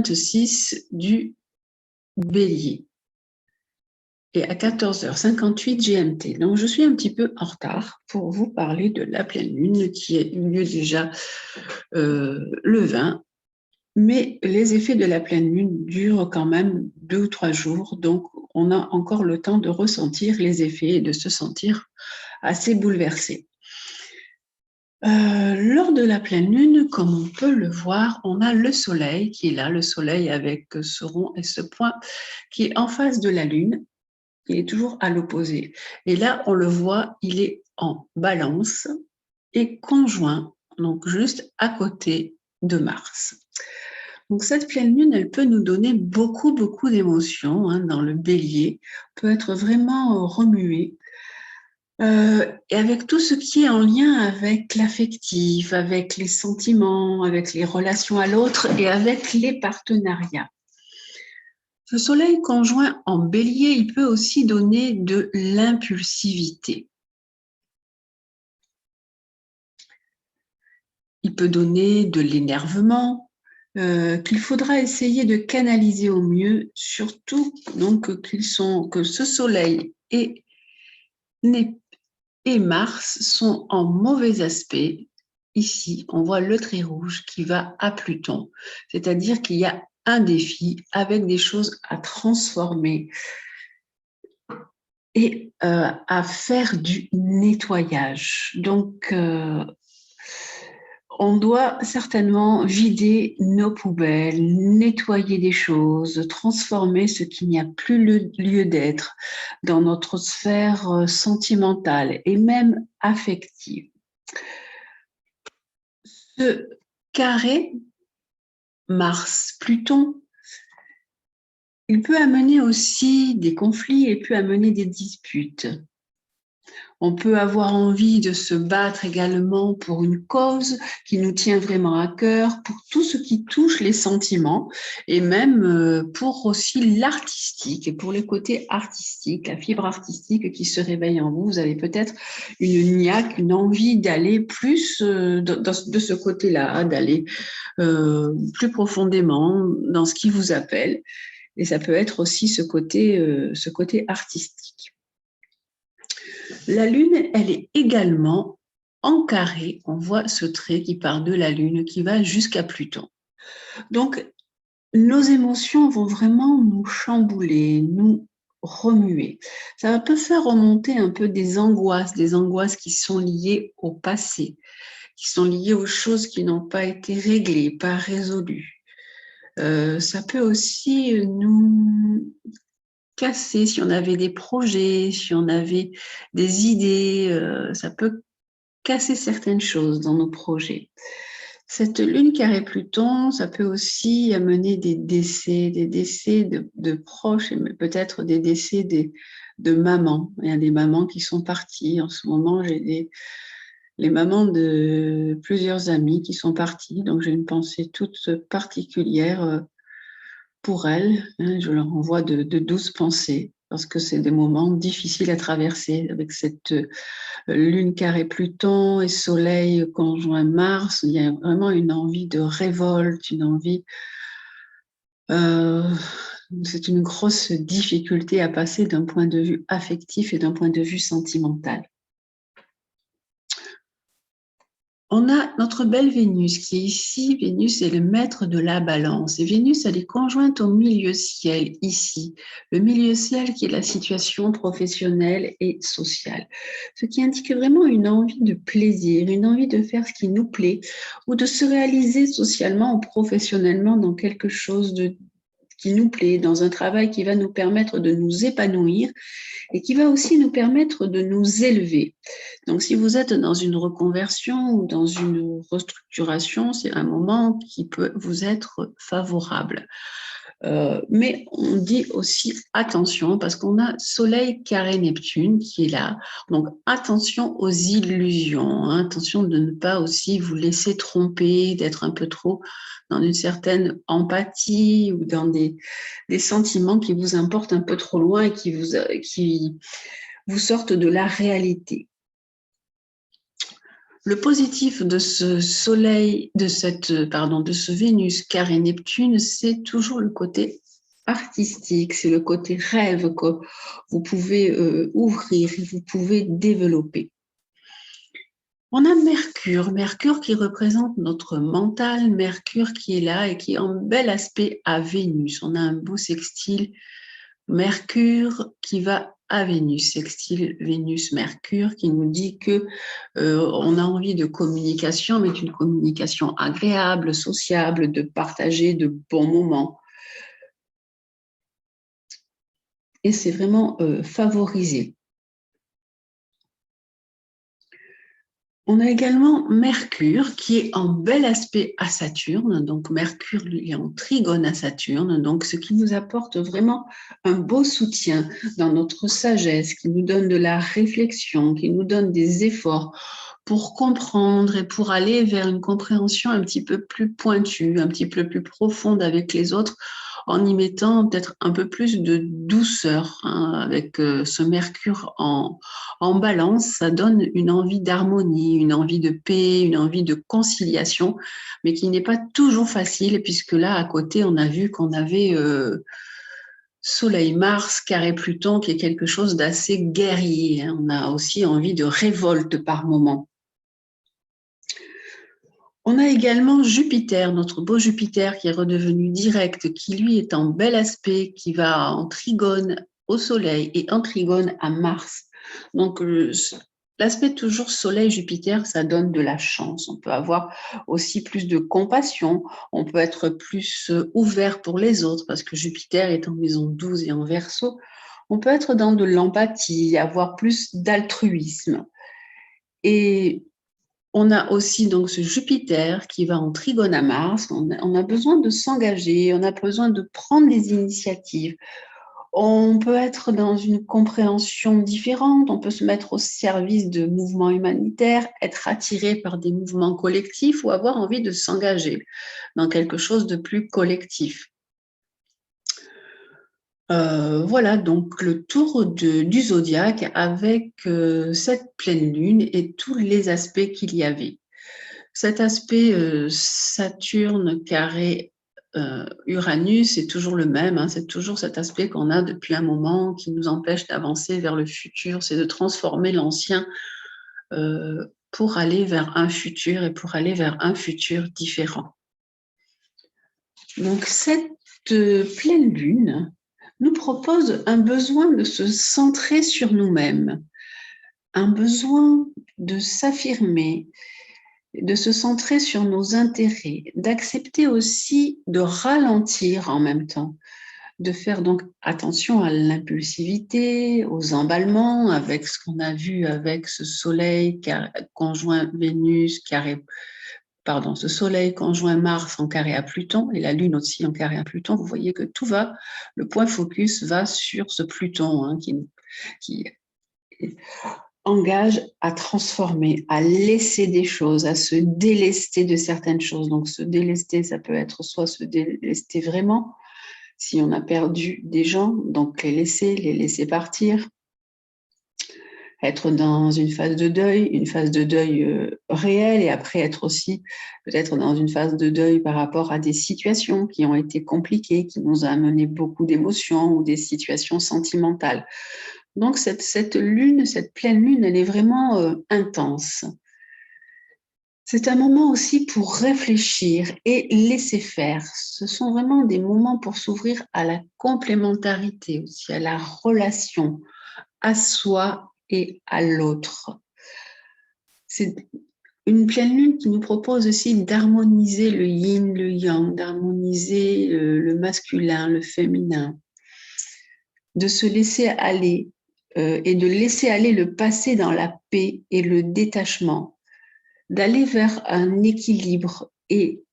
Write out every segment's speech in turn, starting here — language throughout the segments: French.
26 du Bélier et à 14h58 GMT. Donc, je suis un petit peu en retard pour vous parler de la pleine lune qui a eu lieu déjà le 20. Mais les effets de la pleine lune durent quand même 2 ou 3 jours. Donc, on a encore le temps de ressentir les effets et de se sentir assez bouleversé. Lors de la pleine lune, comme on peut le voir, on a le soleil qui est là, le soleil avec ce rond et ce point qui est en face de la lune. Il est toujours à l'opposé. Et là, on le voit, il est en balance et conjoint, donc juste à côté de Mars. Donc cette pleine lune, elle peut nous donner beaucoup d'émotions dans le bélier, peut être vraiment remuée. Et avec tout ce qui est en lien avec l'affectif, avec les sentiments, avec les relations à l'autre et avec les partenariats. Le soleil conjoint en bélier, il peut aussi donner de l'impulsivité. Il peut donner de l'énervement qu'il faudra essayer de canaliser au mieux, surtout donc que ce soleil et Mars sont en mauvais aspect. Ici, on voit le trait rouge qui va à Pluton, c'est-à-dire qu'il y a un défi avec des choses à transformer et à faire du nettoyage. Donc, on doit certainement vider nos poubelles, nettoyer des choses, transformer ce qui n'y a plus lieu d'être dans notre sphère sentimentale et même affective. Ce carré Mars-Pluton, il peut amener aussi des conflits et peut amener des disputes. On peut avoir envie de se battre également pour une cause qui nous tient vraiment à cœur, pour tout ce qui touche les sentiments et même pour aussi l'artistique et pour le côté artistique, la fibre artistique qui se réveille en vous. Vous avez peut-être une niaque, une envie d'aller plus de ce côté-là, d'aller plus profondément dans ce qui vous appelle. Et ça peut être aussi ce côté artistique. La Lune, elle est également en carré. On voit ce trait qui part de la Lune, qui va jusqu'à Pluton. Donc, nos émotions vont vraiment nous chambouler, nous remuer. Ça peut faire remonter un peu des angoisses qui sont liées au passé, qui sont liées aux choses qui n'ont pas été réglées, pas résolues. Ça peut aussi nous casser si on avait des projets, si on avait des idées, ça peut casser certaines choses dans nos projets. Cette lune carré Pluton, ça peut aussi amener des décès de proches, mais peut-être des décès de mamans. Il y a des mamans qui sont parties. En ce moment, j'ai les mamans de plusieurs amis qui sont parties, donc j'ai une pensée toute particulière pour elles. Je leur envoie de douces pensées parce que c'est des moments difficiles à traverser avec cette lune carré Pluton et soleil conjoint Mars. Il y a vraiment une envie de révolte, une envie... c'est une grosse difficulté à passer d'un point de vue affectif et d'un point de vue sentimental. On a notre belle Vénus qui est ici. Vénus est le maître de la balance. Et Vénus, elle est conjointe au milieu ciel, ici. Le milieu ciel qui est la situation professionnelle et sociale. Ce qui indique vraiment une envie de plaisir, une envie de faire ce qui nous plaît ou de se réaliser socialement ou professionnellement dans quelque chose qui nous plaît, dans un travail qui va nous permettre de nous épanouir et qui va aussi nous permettre de nous élever. Donc, si vous êtes dans une reconversion ou dans une restructuration, c'est un moment qui peut vous être favorable. Mais on dit aussi attention parce qu'on a Soleil carré Neptune qui est là. Donc, attention aux illusions. Attention de ne pas aussi vous laisser tromper, d'être un peu trop dans une certaine empathie ou dans des sentiments qui vous importent un peu trop loin et qui vous sortent de la réalité. Le positif de ce Soleil, de ce Vénus carré Neptune, c'est toujours le côté artistique, c'est le côté rêve que vous pouvez ouvrir, vous pouvez développer. On a Mercure, Mercure qui représente notre mental, Mercure qui est là et qui est en bel aspect à Vénus. On a un beau sextile Mercure qui va à Vénus, sextile Vénus-Mercure, qui nous dit que on a envie de communication, mais d'une communication agréable, sociable, de partager de bons moments. Et c'est vraiment favorisé. On a également Mercure qui est en bel aspect à Saturne. Donc Mercure, lui, est en trigone à Saturne. Donc ce qui nous apporte vraiment un beau soutien dans notre sagesse, qui nous donne de la réflexion, qui nous donne des efforts pour comprendre et pour aller vers une compréhension un petit peu plus pointue, un petit peu plus profonde avec les autres, en y mettant peut-être un peu plus de douceur, hein, avec ce Mercure en balance, ça donne une envie d'harmonie, une envie de paix, une envie de conciliation, mais qui n'est pas toujours facile, puisque là, à côté, on a vu qu'on avait Soleil, Mars, carré Pluton, qui est quelque chose d'assez guerrier. Hein. On a aussi envie de révolte par moment. On a également Jupiter, notre beau Jupiter qui est redevenu direct, qui lui est en bel aspect, qui va en trigone au Soleil et en trigone à Mars. Donc, l'aspect toujours Soleil-Jupiter, ça donne de la chance. On peut avoir aussi plus de compassion, on peut être plus ouvert pour les autres parce que Jupiter est en maison 12 et en Verseau. On peut être dans de l'empathie, avoir plus d'altruisme. Et on a aussi donc ce Jupiter qui va en trigone à Mars. On a besoin de s'engager, on a besoin de prendre des initiatives. On peut être dans une compréhension différente, on peut se mettre au service de mouvements humanitaires, être attiré par des mouvements collectifs ou avoir envie de s'engager dans quelque chose de plus collectif. Voilà donc le tour du zodiaque avec cette pleine lune et tous les aspects qu'il y avait. Cet aspect Saturne carré Uranus est toujours le même, hein, c'est toujours cet aspect qu'on a depuis un moment qui nous empêche d'avancer vers le futur, c'est de transformer l'ancien pour aller vers un futur et pour aller vers un futur différent. Donc cette pleine lune nous propose un besoin de se centrer sur nous-mêmes, un besoin de s'affirmer, de se centrer sur nos intérêts, d'accepter aussi de ralentir en même temps, de faire donc attention à l'impulsivité, aux emballements, avec ce qu'on a vu avec ce Soleil conjoint Vénus, ce Soleil conjoint Mars en carré à Pluton, et la Lune aussi en carré à Pluton. Vous voyez que tout va, le point focus va sur ce Pluton hein, qui engage à transformer, à laisser des choses, à se délester de certaines choses. Donc, se délester, ça peut être soit se délester vraiment, si on a perdu des gens, donc les laisser partir, être dans une phase de deuil réel, et après être aussi peut-être dans une phase de deuil par rapport à des situations qui ont été compliquées, qui nous ont amené beaucoup d'émotions ou des situations sentimentales. Donc, cette lune, cette pleine lune, elle est vraiment intense. C'est un moment aussi pour réfléchir et laisser faire. Ce sont vraiment des moments pour s'ouvrir à la complémentarité aussi, à la relation, à soi et à l'autre. C'est une pleine lune qui nous propose aussi d'harmoniser le yin, le yang, d'harmoniser le masculin, le féminin, de se laisser aller et de laisser aller le passé dans la paix et le détachement, d'aller vers un équilibre et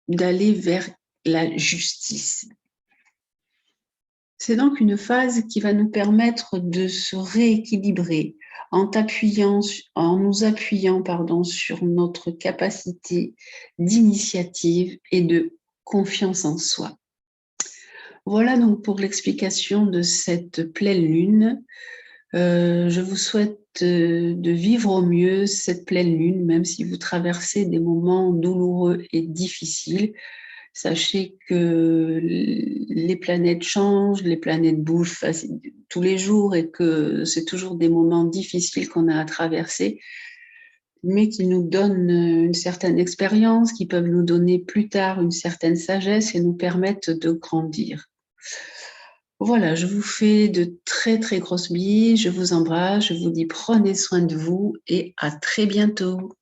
d'aller vers la justice. C'est donc une phase qui va nous permettre de se rééquilibrer en nous appuyant sur notre capacité d'initiative et de confiance en soi. Voilà donc pour l'explication de cette pleine lune. Je vous souhaite de vivre au mieux cette pleine lune, même si vous traversez des moments douloureux et difficiles. Sachez que les planètes changent, les planètes bougent tous les jours et que c'est toujours des moments difficiles qu'on a à traverser, mais qui nous donnent une certaine expérience, qui peuvent nous donner plus tard une certaine sagesse et nous permettre de grandir. Voilà, je vous fais de très très grosses billes, je vous embrasse, je vous dis prenez soin de vous et à très bientôt.